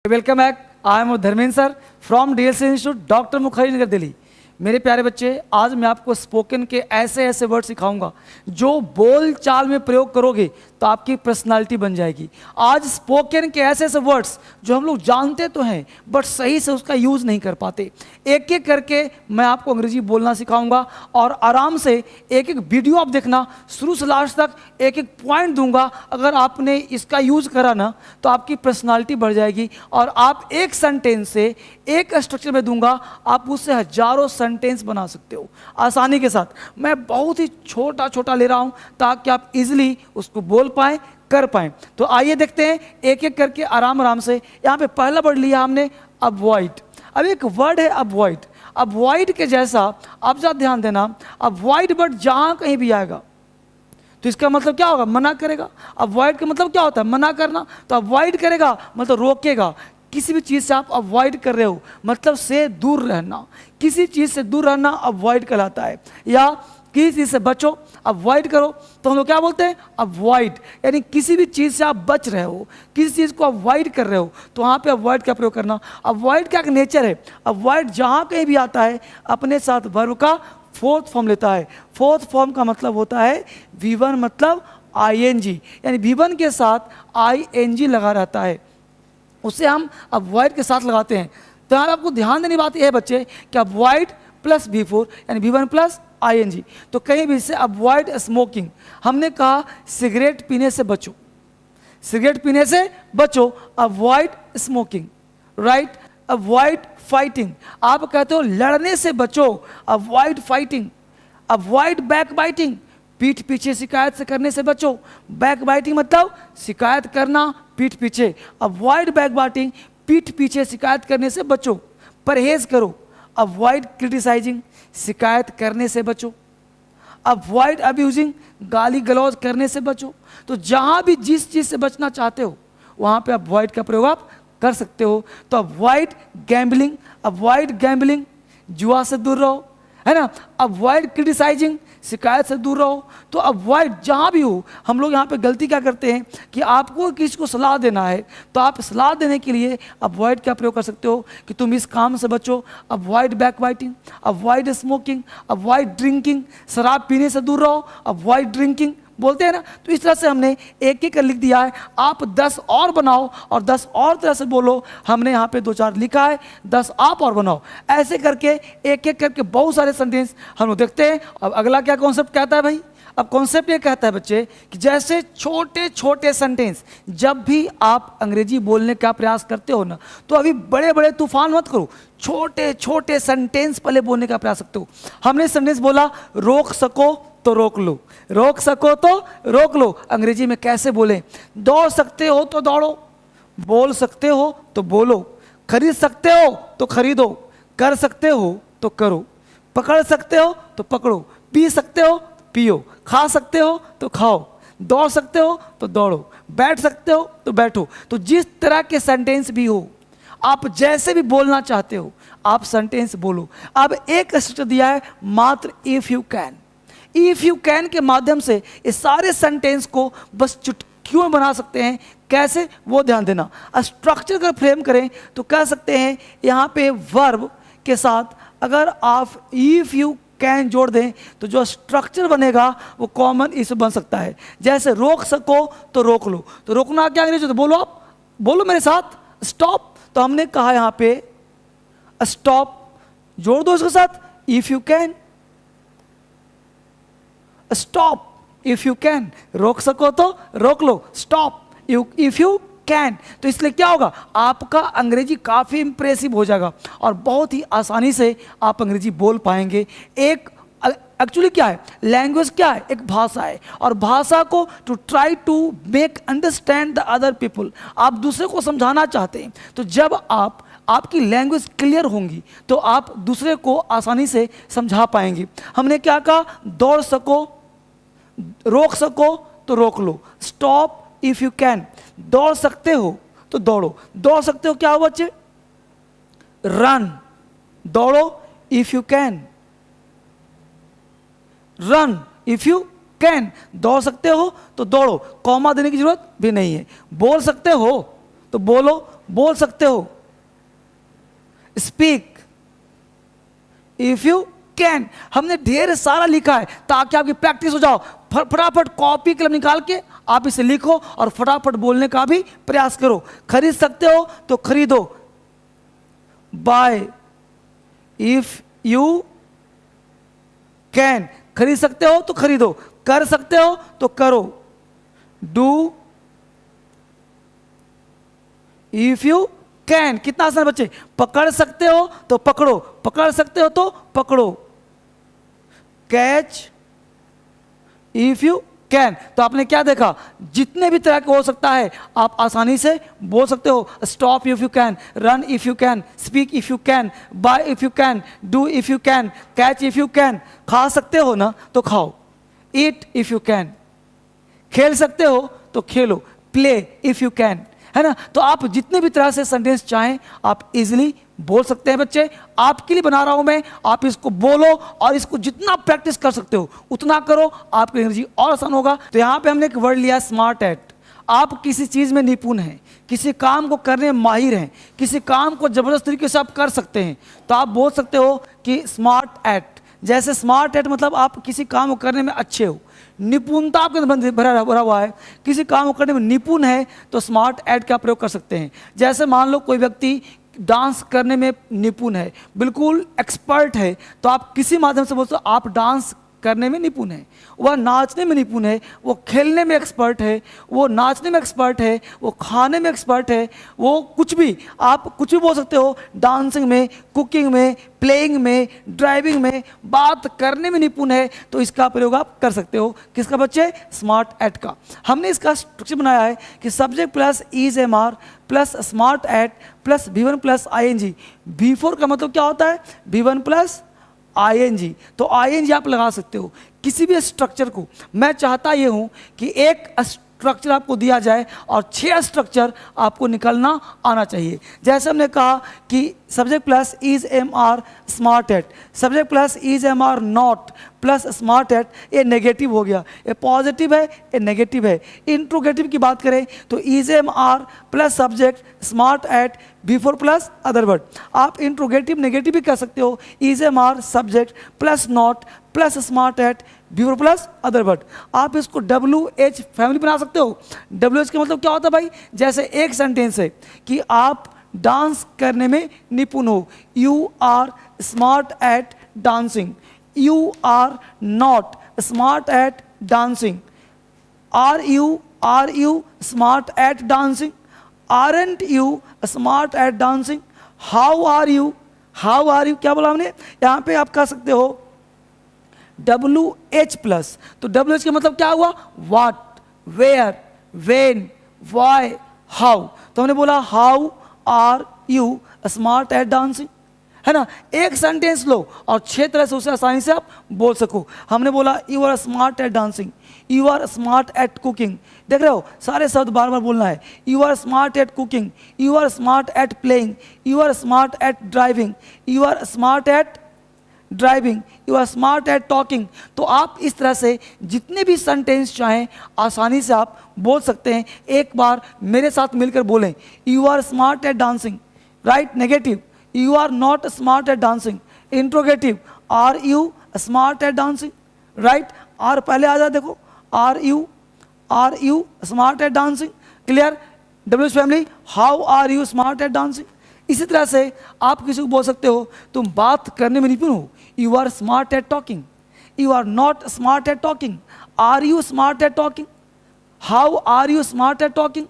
Welcome back. I am Dharmendra sir from DLC institute, doctor Mukherjee Nagar, Delhi. मेरे प्यारे बच्चे, आज मैं आपको स्पोकन के ऐसे ऐसे वर्ड सिखाऊंगा जो बोल चाल में प्रयोग करोगे तो आपकी पर्सनालिटी बन जाएगी। आज स्पोकन के ऐसे ऐसे वर्ड्स जो हम लोग जानते तो हैं बट सही से उसका यूज़ नहीं कर पाते। एक एक करके मैं आपको अंग्रेजी बोलना सिखाऊंगा और आराम से एक एक वीडियो आप देखना, शुरू से लास्ट तक एक एक पॉइंट दूंगा। अगर आपने इसका यूज़ करा ना तो आपकी पर्सनालिटी बढ़ जाएगी और आप एक सेंटेंस से, एक स्ट्रक्चर में दूंगा, आप उससे हजारों सेंटेंस बना सकते हो आसानी के साथ। मैं बहुत ही छोटा छोटा ले रहा हूं ताकि आप इजीली उसको बोल पाएं, कर पाएं। तो आइए देखते हैं एक एक करके आराम आराम से। यहां पे पहला वर्ड लिया हमने अवॉइड। अब एक वर्ड है अवॉइड। अवॉइड के जैसा आप ज़रा ध्यान देना, अवॉइड वर्ड जहां कहीं भी आएगा तो इसका मतलब क्या होगा? मना करेगा। अवॉइड का मतलब क्या होता है? मना करना। तो अवॉइड करेगा मतलब रोकेगा। किसी भी चीज़ से आप अवॉइड कर रहे हो मतलब से दूर रहना। किसी चीज़ से दूर रहना अवॉइड कहलाता है। या किसी चीज़ से बचो, अवॉइड करो तो हम लोग क्या बोलते हैं? अवॉइड। यानी किसी भी चीज़ से आप बच रहे हो, किसी चीज़ को अवॉइड कर रहे हो तो वहाँ पे अवॉइड का प्रयोग करना। अवॉइड का एक नेचर है, अवॉइड जहाँ कहीं भी आता है अपने साथ वर्ब का फोर्थ फॉर्म लेता है। फोर्थ फॉर्म का मतलब होता है V1 मतलब ING, यानी V1 के साथ ING लगा रहता है, उसे हम अवॉइड के साथ लगाते हैं। तो यहाँ आपको ध्यान देने बात यह है बच्चे कि अवॉइड प्लस V4 यानी V1 प्लस ING। तो कहीं भी से अवॉइड स्मोकिंग, हमने कहा सिगरेट पीने से बचो, सिगरेट पीने से बचो, avoid smoking, right. Avoid fighting, आप कहते हो लड़ने से बचो, avoid fighting. Avoid back biting, पीठ पीछे शिकायत से करने से बचो। बैक बाइटिंग मतलब शिकायत करना पीठ पीछे। अवॉइड बैक बाइटिंग, पीठ पीछे शिकायत करने से बचो, परहेज करो। अवॉइड क्रिटिसाइजिंग, शिकायत करने से बचो। अवॉइड अब्यूजिंग, गाली गलौज करने से बचो। तो जहाँ भी जिस चीज़ से बचना चाहते हो वहाँ पे अवॉइड का प्रयोग आप कर सकते हो। तो अवॉइड गैम्बलिंग, अवॉइड गैम्बलिंग, जुआ से दूर रहो, है ना। अवॉइड क्रिटिसाइजिंग, शिकायत से दूर रहो। तो अवॉइड जहाँ भी हो, हम लोग यहाँ पे गलती क्या करते हैं कि आपको किसी को सलाह देना है तो आप सलाह देने के लिए अवॉइड का प्रयोग कर सकते हो कि तुम इस काम से बचो। Avoid back biting, avoid smoking, avoid drinking, शराब पीने से दूर रहो, अवॉइड ड्रिंकिंग बोलते हैं ना। तो इस तरह से हमने एक एक कर लिख दिया है। आप 10 और बनाओ और 10 और तरह से बोलो। हमने यहाँ पे 2-4 लिखा है, 10 आप और बनाओ। ऐसे करके एक एक करके बहुत सारे सेंटेंस हम लोग देखते हैं। अब अगला क्या कॉन्सेप्ट कहता है भाई? अब कॉन्सेप्ट ये कहता है बच्चे कि जैसे छोटे छोटे सेंटेंस, जब भी आप अंग्रेजी बोलने का प्रयास करते हो ना तो अभी बड़े बड़े तूफान मत करो, छोटे छोटे सेंटेंस पहले बोलने का प्रयास करते हो। हमने सेंटेंस बोला रोक सको तो रोक लो, रोक सको तो रोक लो। अंग्रेजी में कैसे बोलें? दौड़ सकते हो तो दौड़ो, बोल सकते हो तो बोलो, खरीद सकते हो तो खरीदो, कर सकते हो तो करो, पकड़ सकते हो तो पकड़ो, पी सकते हो तो पियो, खा सकते हो तो खाओ, दौड़ सकते हो तो दौड़ो, बैठ सकते हो तो बैठो। तो जिस तरह के सेंटेंस भी हो, आप जैसे भी बोलना चाहते हो आप सेंटेंस बोलो। अब एक स्ट्रक्चर दिया है मात्र if you can. If you can के माध्यम से इस सारे सेंटेंस को बस चुटकियों में बना सकते हैं। कैसे वो ध्यान देना। स्ट्रक्चर अगर फ्रेम करें तो कह सकते हैं यहाँ पे वर्ब के साथ अगर आप इफ यू कैन जोड़ दें तो जो स्ट्रक्चर बनेगा वो कॉमन इस बन सकता है। जैसे रोक सको तो रोक लो, तो रोकना क्या अंग्रेजी? तो बोलो, आप बोलो मेरे साथ, स्टॉप। तो हमने कहा यहाँ पे स्टॉप, जोड़ दो इसके साथ if you can, stop if you can. रोक सको तो रोक लो, स्टॉप इफ यू कैन। तो इसलिए क्या होगा? आपका अंग्रेजी काफ़ी इंप्रेसिव हो जाएगा और बहुत ही आसानी से आप अंग्रेजी बोल पाएंगे। एक एक्चुअली क्या है? लैंग्वेज क्या है? एक भाषा है और भाषा को to try to make understand the other people, आप दूसरे को समझाना चाहते हैं। तो जब आपकी लैंग्वेज क्लियर होंगी तो आप दूसरे को आसानी से समझा पाएंगे। हमने क्या कहा? दौड़ सको, रोक सको तो रोक लो, स्टॉप इफ यू कैन। दौड़ सकते हो तो दौड़ो, दौड़ सकते हो क्या हो बच्चे? रन, दौड़ो if you can, run if you can. दौड़ सकते हो तो दौड़ो, कॉमा देने की जरूरत भी नहीं है। बोल सकते हो तो बोलो, बोल सकते हो। Speak if you can. हमने ढेर सारा लिखा है ताकि आपकी प्रैक्टिस हो जाओ। फटाफट कॉपी कलम निकाल के आप इसे लिखो और फटाफट बोलने का भी प्रयास करो। खरीद सकते हो तो खरीदो, बाय इफ यू कैन। खरीद सकते हो तो खरीदो, कर सकते हो तो करो, डू इफ यू कैन। कितना आसान है बच्चे। पकड़ सकते हो तो पकड़ो, पकड़ सकते हो तो पकड़ो, कैच इफ यू कैन। तो आपने क्या देखा, जितने भी तरह के हो सकता है आप आसानी से बोल सकते हो। Stop if you can, run if you can, speak if you can, buy if you can, do if you can, catch if you can. खा सकते हो ना तो खाओ, ईट इफ यू कैन। खेल सकते हो तो खेलो, प्ले इफ यू कैन, है ना। तो आप जितने भी तरह से सेंटेंस चाहें आप इजीली बोल सकते हैं बच्चे। आपके लिए बना रहा हूं मैं, आप इसको बोलो और इसको जितना प्रैक्टिस कर सकते हो उतना करो, आपकी एनर्जी और आसान होगा। तो यहां पे हमने एक वर्ड लिया स्मार्ट एट। आप किसी चीज में निपुण हैं, किसी काम को करने में माहिर हैं, किसी काम को जबरदस्त तरीके से आप कर सकते हैं, तो आप बोल सकते हो कि स्मार्ट एट। जैसे स्मार्ट एट मतलब आप किसी काम को करने में अच्छे हो, निपुणता आपके अंदर भरा हुआ है, किसी काम को करने में निपुण है, तो स्मार्ट एट का प्रयोग कर सकते हैं। जैसे मान लो कोई व्यक्ति डांस करने में निपुण है, बिल्कुल एक्सपर्ट है, तो आप किसी माध्यम से बोलते हो आप डांस करने में निपुण है। वह नाचने में निपुण है, वो खेलने में एक्सपर्ट है, वो नाचने में एक्सपर्ट है, वो खाने में एक्सपर्ट है, वो कुछ भी, आप कुछ भी बोल सकते हो। डांसिंग में, कुकिंग में, प्लेइंग में, ड्राइविंग में, बात करने में निपुण है, तो इसका प्रयोग आप कर सकते हो। किसका बच्चे, स्मार्ट एट का। हमने इसका स्ट्रक्चर बनाया है कि subject plus is am are plus smart at plus V1 plus ING। V4 का मतलब क्या होता है, V1 प्लस ING। तो ING आप लगा सकते हो किसी भी स्ट्रक्चर को। मैं चाहता ये हूं कि एक स्ट्रक्चर आपको दिया जाए और 6 स्ट्रक्चर आपको निकलना आना चाहिए। जैसे हमने कहा कि subject plus is am are smart at, subject plus is am are not plus smart at, ये नेगेटिव हो गया, ये पॉजिटिव है, ये नेगेटिव है। इंट्रोगेटिव की बात करें तो is am are plus subject smart at V4 plus other word. आप इंट्रोगेटिव नेगेटिव भी कर सकते हो, is am are subject plus not plus smart at V4 plus other word. आप इसको WH फैमिली बना सकते हो। WH का मतलब क्या होता है भाई, जैसे एक सेंटेंस है कि आप डांस करने में निपुण हो, you are smart at dancing, you are not smart at dancing, are you smart at dancing, aren't you smart at dancing, how are you क्या बोला हमने, यहाँ पे आप कह सकते हो WH प्लस। तो WH का मतलब क्या हुआ, what, where, when, why, how. तो हमने बोला how are you smart at dancing, है ना। एक सेंटेंस लो और 6 तरह से उसे आसानी से आप बोल सको। हमने बोला you are smart at dancing, you are smart at cooking. देख रहे हो, सारे शब्द बार बार बोलना है। You are smart at cooking, you are smart at playing, you are smart at driving, you are smart at driving, you are smart at talking. तो आप इस तरह से जितने भी सेंटेंस चाहें आसानी से आप बोल सकते हैं। एक बार मेरे साथ मिलकर बोलें, you are smart at dancing, right, negative, you are not smart at dancing, interrogative, are you smart at dancing, right. Are पहले आ जाए, देखो, are you smart at dancing, clear. WH family, how are you smart at dancing. इसी तरह से आप किसी को बोल सकते हो तुम बात करने में निपुण हो, you are smart at talking, you are not smart at talking, are you smart at talking, how are you smart at talking,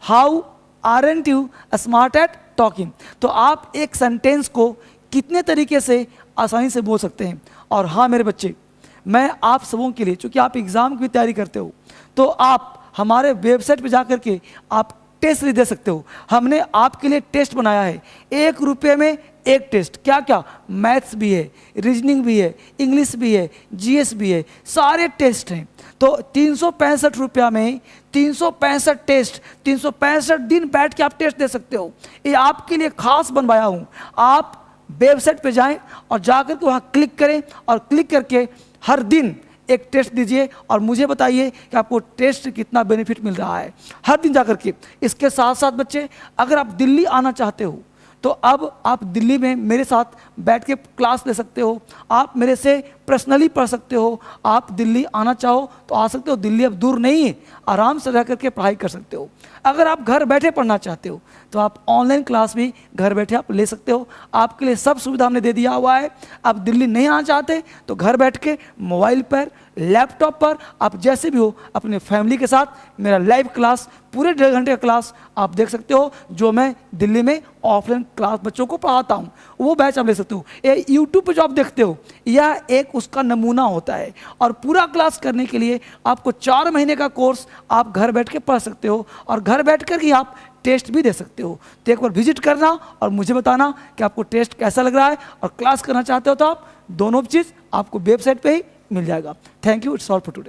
how aren't you smart at talking. तो आप एक सेंटेंस को कितने तरीके से आसानी से बोल सकते हैं। और हाँ मेरे बच्चे, मैं आप सबों के लिए, चूँकि आप एग्ज़ाम की तैयारी करते हो, तो आप हमारे वेबसाइट पे जा कर के आप टेस्ट भी दे सकते हो। हमने आपके लिए टेस्ट बनाया है, 1 रुपये में एक टेस्ट। क्या क्या, मैथ्स भी है, रीजनिंग भी है, इंग्लिश भी है, GS भी है, सारे टेस्ट हैं। तो 365 रुपया में 365 टेस्ट, 365 दिन बैठ के आप टेस्ट दे सकते हो। ये आपके लिए खास बनवाया हूँ। आप वेबसाइट पे जाएं और जाकर के वहाँ क्लिक करें और क्लिक करके हर दिन एक टेस्ट दीजिए और मुझे बताइए कि आपको टेस्ट कितना बेनिफिट मिल रहा है हर दिन जाकर के। इसके साथ साथ बच्चे, अगर आप दिल्ली आना चाहते हो तो अब आप दिल्ली में मेरे साथ बैठ के क्लास ले सकते हो, आप मेरे से पर्सनली पढ़ सकते हो। आप दिल्ली आना चाहो तो आ सकते हो, दिल्ली अब दूर नहीं है, आराम से रह करके पढ़ाई कर सकते हो। अगर आप घर बैठे पढ़ना चाहते हो तो आप ऑनलाइन क्लास भी घर बैठे आप ले सकते हो, आपके लिए सब सुविधा हमने दे दिया हुआ है। आप दिल्ली नहीं आना चाहते तो घर बैठ के मोबाइल पर, लैपटॉप पर, आप जैसे भी हो अपने फैमिली के साथ मेरा लाइव क्लास, पूरे 1.5 घंटे का क्लास आप देख सकते हो, जो मैं दिल्ली में ऑफलाइन क्लास बच्चों को पढ़ाता हूँ, वो बैच आप ले सकते हो। ये यूट्यूब पे जो आप देखते हो यह एक उसका नमूना होता है, और पूरा क्लास करने के लिए आपको 4 महीने का कोर्स आप घर बैठ के पढ़ सकते हो, और घर बैठ कर ही आप टेस्ट भी दे सकते हो। तो एक बार विजिट करना और मुझे बताना कि आपको टेस्ट कैसा लग रहा है, और क्लास करना चाहते हो तो आप दोनों चीज़ आपको वेबसाइट पे ही मिल जाएगा। Thank you, it's all for today.